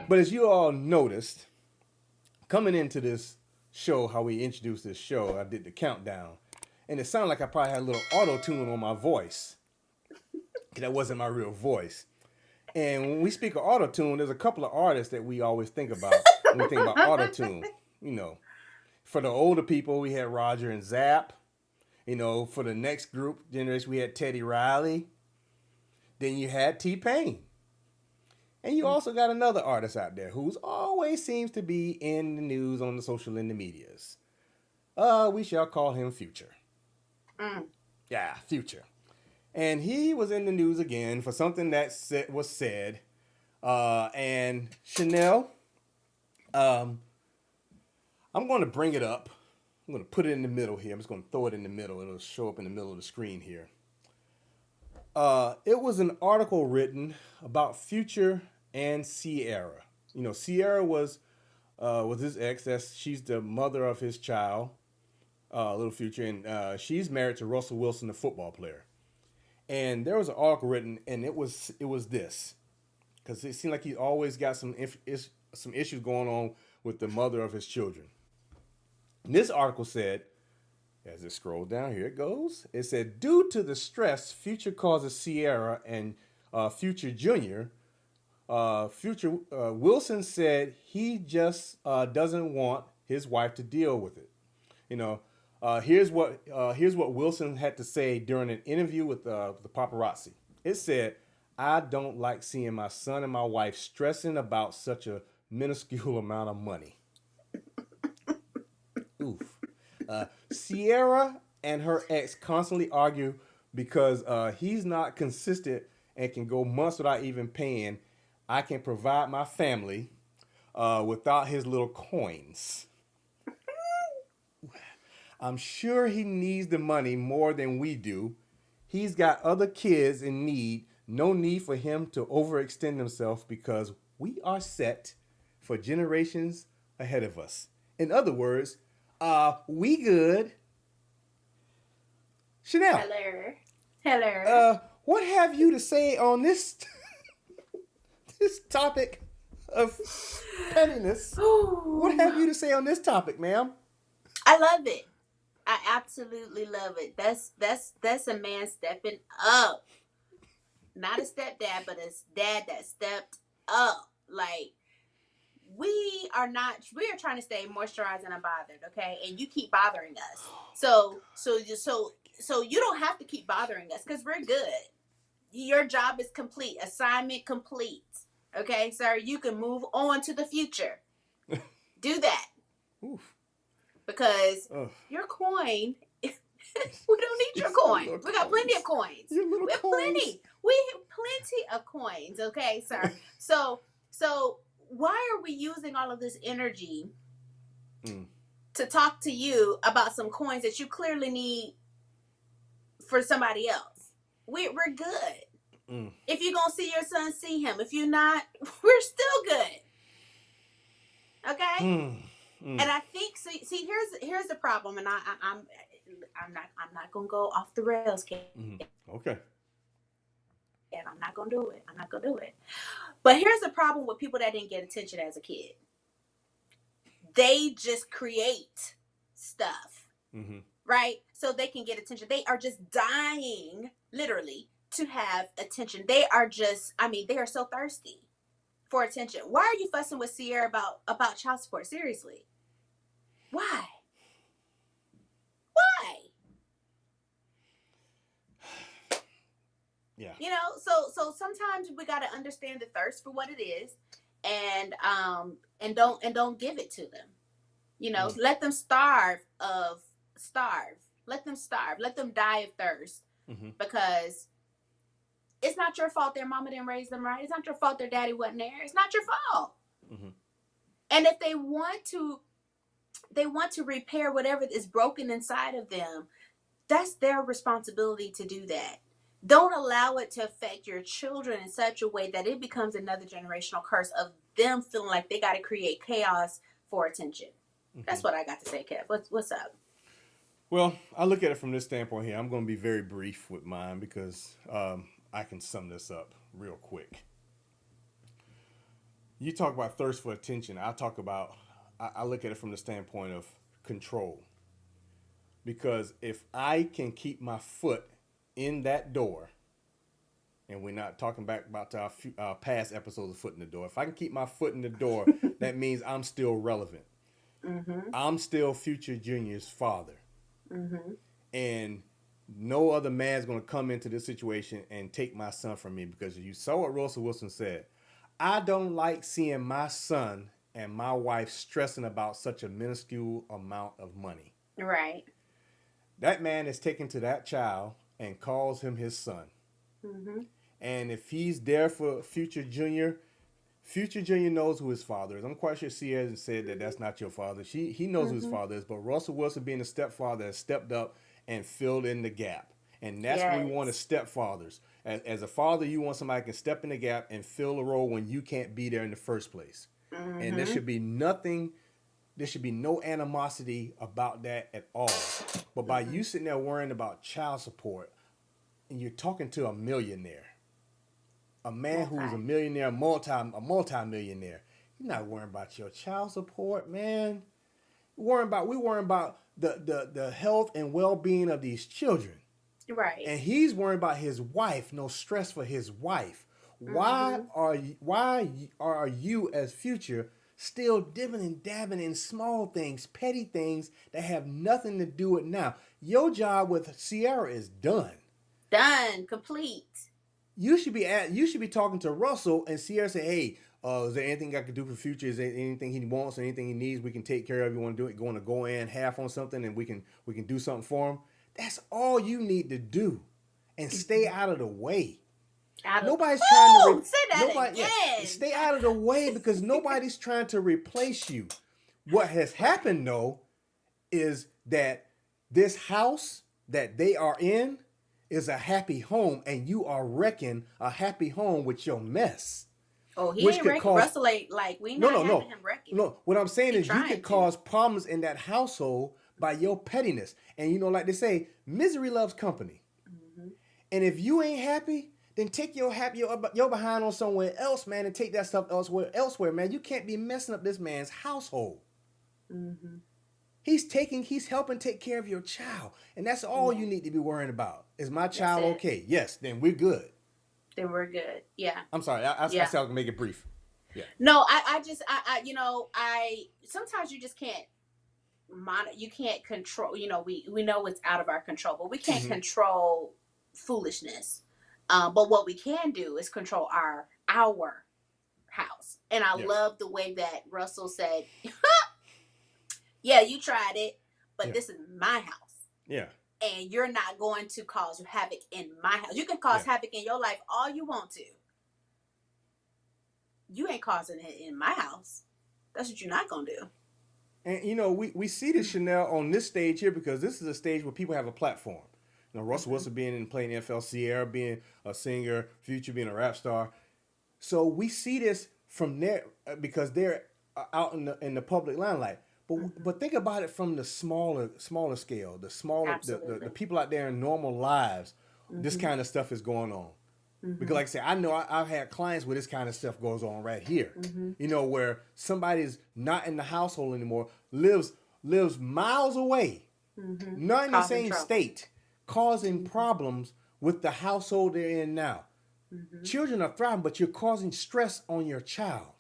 But as you all noticed, coming into this show, how we introduced this show, I did the countdown. And it sounded like I probably had a little auto tune on my voice. That wasn't my real voice. And when we speak of auto tune, there's a couple of artists that we always think about when we think about auto tune. You know, for the older people, we had Roger and Zapp. You know, for the next group generation, we had Teddy Riley. Then you had T-Pain. And you also got another artist out there who's always seems to be in the news on the social and the medias. We shall call him Future. Mm. Yeah, Future. And he was in the news again for something that was said. And Chanel, I'm going to bring it up. I'm going to put it in the middle here. I'm just going to throw it in the middle. It'll show up in the middle of the screen here. It was an article written about Future and Ciara. You know, Ciara was his ex. She's the mother of his child, little Future, and she's married to Russell Wilson, the football player. And there was an article written, and it was this, because it seemed like he always got some issues going on with the mother of his children. And this article said, as it scrolls down, here it goes. It said, due to the stress Future causes Ciara and Future Jr., Future Wilson said he just doesn't want his wife to deal with it. You know, here's what Wilson had to say during an interview with the paparazzi. It said, "I don't like seeing my son and my wife stressing about such a minuscule amount of money." Oof. Ciara and her ex constantly argue because he's not consistent and can go months without even paying. I can provide my family without his little coins. I'm sure he needs the money more than we do. He's got other kids in need. No need for him to overextend himself because we are set for generations ahead of us. In other words, we good. Chanel. Hello. Hello. What have you to say on this this topic of pettiness? What have you to say on this topic, ma'am? I love it. I absolutely love it. That's a man stepping up. Not a stepdad, but a dad that stepped up. Like, we are trying to stay moisturized and unbothered, okay? And you keep bothering us. So you don't have to keep bothering us because we're good. Your job is complete. Assignment complete. Okay, sir, you can move on to the future. Do that. Oof. Because your coin, we don't need your coin. We got plenty of coins. We have plenty. We have plenty of coins, okay, sir? So why are we using all of this energy to talk to you about some coins that you clearly need for somebody else? We're good. If you're going to see your son, see him. If you're not, we're still good. Okay? And I think, see, here's the problem, and I'm not going to go off the rails, Kate. Okay. And I'm not going to do it. But here's the problem with people that didn't get attention as a kid. They just create stuff, right? So they can get attention. They are just dying, literally, to have attention. They are they are so thirsty for attention. Why are you fussing with Ciara about child support? Seriously. Why? Yeah. You know, so sometimes we got to understand the thirst for what it is, and don't give it to them. You know, let them starve. Let them starve. Let them die of thirst, because it's not your fault their mama didn't raise them right. It's not your fault their daddy wasn't there. It's not your fault. And if they want to repair whatever is broken inside of them, that's their responsibility to do that. Don't allow it to affect your children in such a way that it becomes another generational curse of them feeling like they got to create chaos for attention. That's what I got to say, Kev. What's up? Well, I look at it from this standpoint here. I'm going to be very brief with mine because I can sum this up real quick. You talk about thirst for attention. I look at it from the standpoint of control. Because if I can keep my foot in that door, and we're not talking back about our past episodes of foot in the door. If I can keep my foot in the door, that means I'm still relevant. Mm-hmm. I'm still Future Junior's father. Mm-hmm. And no other man's going to come into this situation and take my son from me, because you saw what Russell Wilson said. I don't like seeing my son and my wife stressing about such a minuscule amount of money. Right. That man is taken to that child and calls him his son. Mm-hmm. And if he's there for Future Junior knows who his father is. I'm quite sure Ciara said that that's not your father. He knows who his father is, but Russell Wilson, being a stepfather, has stepped up and filled in the gap. And that's what we want as Yes. stepfathers. As a father, you want somebody who can step in the gap and fill a role when you can't be there in the first place. And there Mm-hmm. should be nothing, there should be no animosity about that at all. But by Mm-hmm. you sitting there worrying about child support, and you're talking to a millionaire, a man who's a Okay. millionaire, a multi-millionaire. You're not worrying about your child support, man. We worrying about the health and well-being of these children. Right. And he's worrying about his wife, no stress for his wife. Mm-hmm. Why are you as Future still dipping and dabbing in small things, petty things that have nothing to do with now? Your job with Ciara is done. Done. Complete. You should be talking to Russell, and Ciara say, "Hey, is there anything I can do for Future? Is there anything he wants, anything he needs? We can take care of. You want to do it? Going to go in half on something, and we can do something for him. That's all you need to do, and stay Mm-hmm. out of the way. Out of. Nobody's trying to Woo! Say that nobody yeah, again. stay out of the way, because nobody's trying to replace you. What has Right. happened though is that this house that they are in is a happy home, and you are wrecking a happy home with your mess, Oh, he which ain't could wrecking. cause Russell ain't like we no not no having no him wrecking. no. What I'm saying He is you could trying to. cause problems in that household by your pettiness. And like they say, misery loves company. Mm-hmm. And if you ain't happy, then take your behind on somewhere else, man, and take that stuff elsewhere, man. You can't be messing up this man's household. Mm-hmm. He's helping take care of your child, and that's all Yeah. you need to be worrying about. Is my That's child it. okay? Yes, then we're good. Then we're good. Yeah. I'm sorry, I Yeah. said I can make it brief. Yeah. No, I just, sometimes you just can't you can't control, we know it's out of our control, but we can't Mm-hmm. control foolishness. But what we can do is control our house. And I Yes. love the way that Russell said, yeah, you tried it, but Yeah. this is my house. Yeah. And you're not going to cause havoc in my house. You can cause Yeah. havoc in your life all you want to. You ain't causing it in my house. That's what you're not gonna do. And we see the Chanel on this stage here, because this is a stage where people have a platform. Russell Wilson being in playing NFL, Ciara being a singer, Future being a rap star. So we see this from there, because they're out in the public limelight. But think about it from the smaller scale, the Absolutely. people out there in normal lives. This Mm-hmm. kind of stuff is going on. Because Mm-hmm. like I said, I know I've had clients where this kind of stuff goes on right here. Mm-hmm. Where somebody's not in the household anymore, lives miles away, Mm-hmm. not in the Causing same trouble. state, causing Mm-hmm. problems with the household they're in now. Mm-hmm. Children are thriving, but you're causing stress on your child.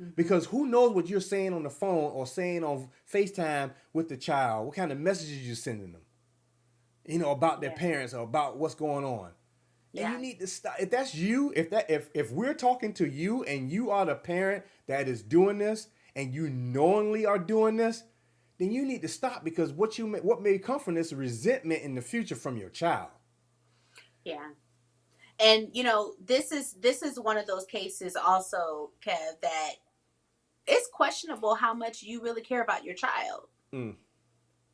Mm-hmm. Because who knows what you're saying on the phone or saying on FaceTime with the child, what kind of messages you're sending them, about their Yeah. parents or about what's going on. And Yeah. you need to stop. If that's you, if we're talking to you and you are the parent that is doing this and you knowingly are doing this, then you need to stop, because what may come from this is resentment in the future from your child. Yeah. And this is one of those cases also, Kev, that it's questionable how much you really care about your child. Mm.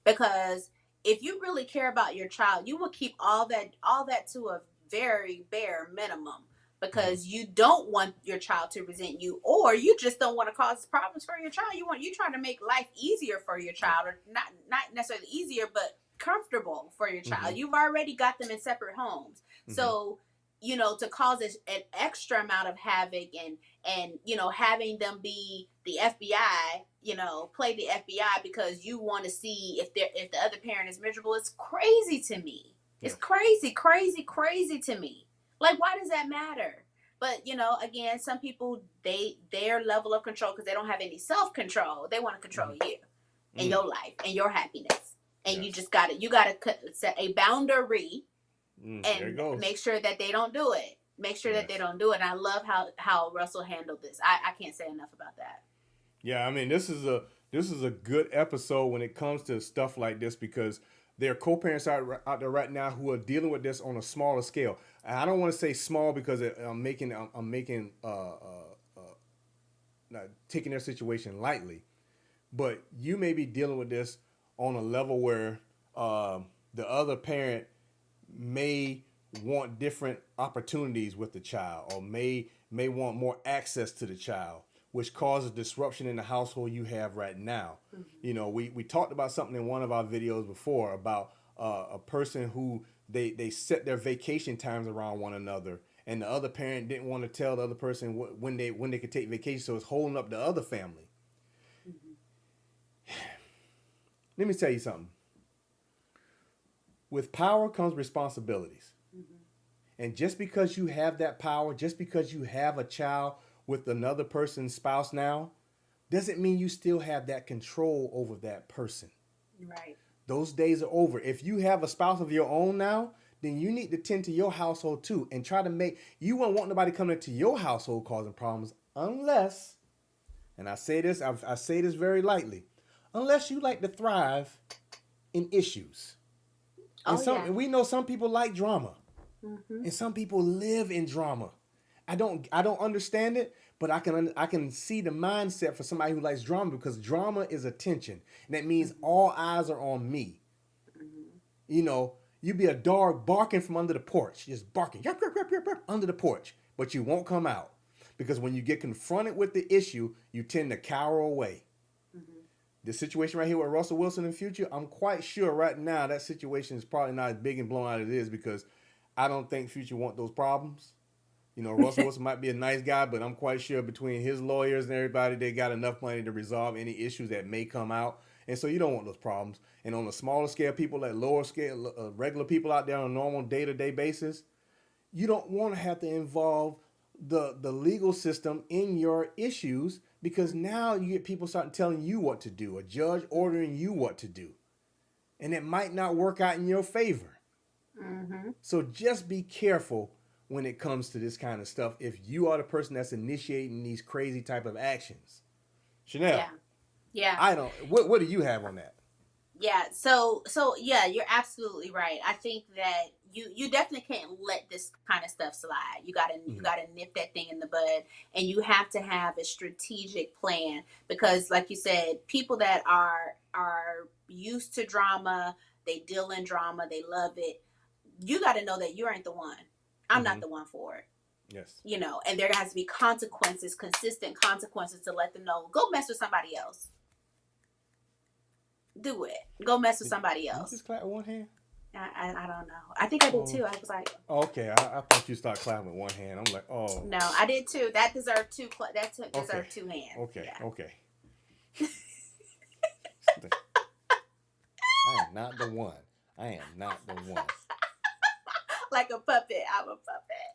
Because if you really care about your child, you will keep all that to a very bare minimum, because you don't want your child to resent you, or you just don't want to cause problems for your child. You trying to make life easier for your child, or not necessarily easier, but comfortable for your child. Mm-hmm. You've already got them in separate homes. Mm-hmm. So to cause an extra amount of havoc, and having them be the FBI, play the FBI because you want to see if the other parent is miserable. It's crazy to me. Yeah. It's crazy, crazy, crazy to me. Like, why does that matter? But again, some people, their level of control, because they don't have any self control, they want to control you and your life and your happiness, and you gotta set a boundary and make sure that they don't do it. Make sure that they don't do it. And I love how Russell handled this. I can't say enough about that. Yeah, I mean, this is a good episode when it comes to stuff like this, because there are co-parents out there right now who are dealing with this on a smaller scale. And I don't want to say small because I'm taking their situation lightly, but you may be dealing with this on a level where the other parent may want different opportunities with the child, or may want more access to the child, which causes disruption in the household you have right now. We talked about something in one of our videos before about a person who they set their vacation times around one another, and the other parent didn't want to tell the other person when they could take vacation, so it's holding up the other family. Let me tell you something. With power comes responsibilities. And just because you have that power, just because you have a child with another person's spouse now, doesn't mean you still have that control over that person. Right. Those days are over. If you have a spouse of your own now, then you need to tend to your household too, and try to you won't want nobody coming into your household causing problems, unless, and I say this very lightly, unless you like to thrive in issues. And we know some people like drama. And some people live in drama. I don't understand it, but I can see the mindset for somebody who likes drama, because drama is attention. And that means all eyes are on me. You be a dog barking from under the porch, just barking yap, yap, yap, yap, yap, under the porch, but you won't come out, because when you get confronted with the issue, you tend to cower away. The situation right here with Russell Wilson and Future, I'm quite sure right now that situation is probably not as big and blown out as it is, because I don't think Future want those problems. Russell Wilson might be a nice guy, but I'm quite sure between his lawyers and everybody, they got enough money to resolve any issues that may come out. And so you don't want those problems. And on a smaller scale, people at lower scale, regular people out there on a normal day-to-day basis, you don't want to have to involve the legal system in your issues, because now you get people starting telling you what to do, a judge ordering you what to do. And it might not work out in your favor. So just be careful when it comes to this kind of stuff if you are the person that's initiating these crazy type of actions. Chanel. Yeah. I don't. What do you have on that? Yeah. So yeah, you're absolutely right. I think that you definitely can't let this kind of stuff slide. You gotta nip that thing in the bud, and you have to have a strategic plan, because, like you said, people that are used to drama, they deal in drama, they love it. You got to know that you ain't the one. I'm not the one for it. Yes. And there has to be consequences, consistent consequences, to let them know, go mess with somebody else. Do it. Go mess with somebody else. Did you just clap with one hand? I don't know. I think I did too. I was like, okay. I thought you started clapping with one hand. I'm like, oh. No, I did too. That deserved two. That deserved two hands. Okay. Yeah. Okay. I am not the one. Like a puppet. I'm a puppet.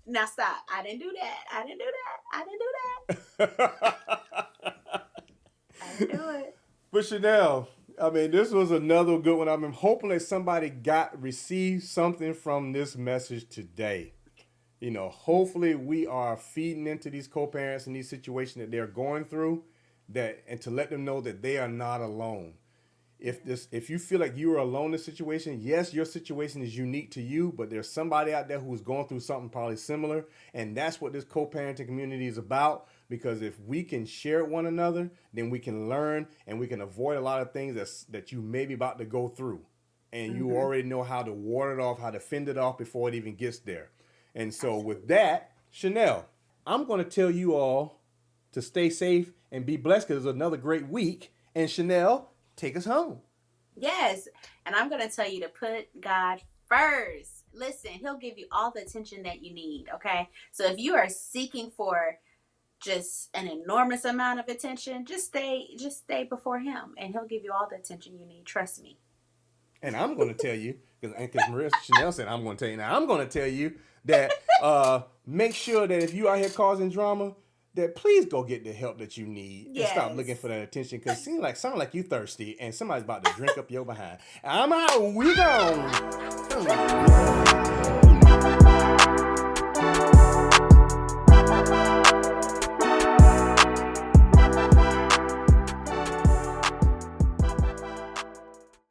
Now stop. I didn't do that. I didn't do it. But Chanel, I mean, this was another good one. I'm hoping that somebody received something from this message today. Hopefully we are feeding into these co-parents in these situations that they're going through, and to let them know that they are not alone. If you feel like you are alone in this situation, yes, your situation is unique to you, but there's somebody out there who's going through something probably similar, and that's what this co-parenting community is about. Because if we can share one another, then we can learn, and we can avoid a lot of things that you may be about to go through, and you already know how to ward it off, how to fend it off before it even gets there. And so with that, Chanel, I'm going to tell you all to stay safe and be blessed, because it's another great week. And Chanel, take us home. Yes. And I'm going to tell you to put God first. listen, he'll give you all the attention that you need. Okay, so if you are seeking for just an enormous amount of attention, just stay before him, and he'll give you all the attention you need. Trust me. And I'm going to tell you, because Maria Chanel said I'm going to tell you. Now I'm going to tell you that make sure that if you are here causing drama, that please go get the help that you need and stop looking Yes. for that attention. Because it sound like you thirsty and somebody's about to drink up your behind. I'm out. We gone.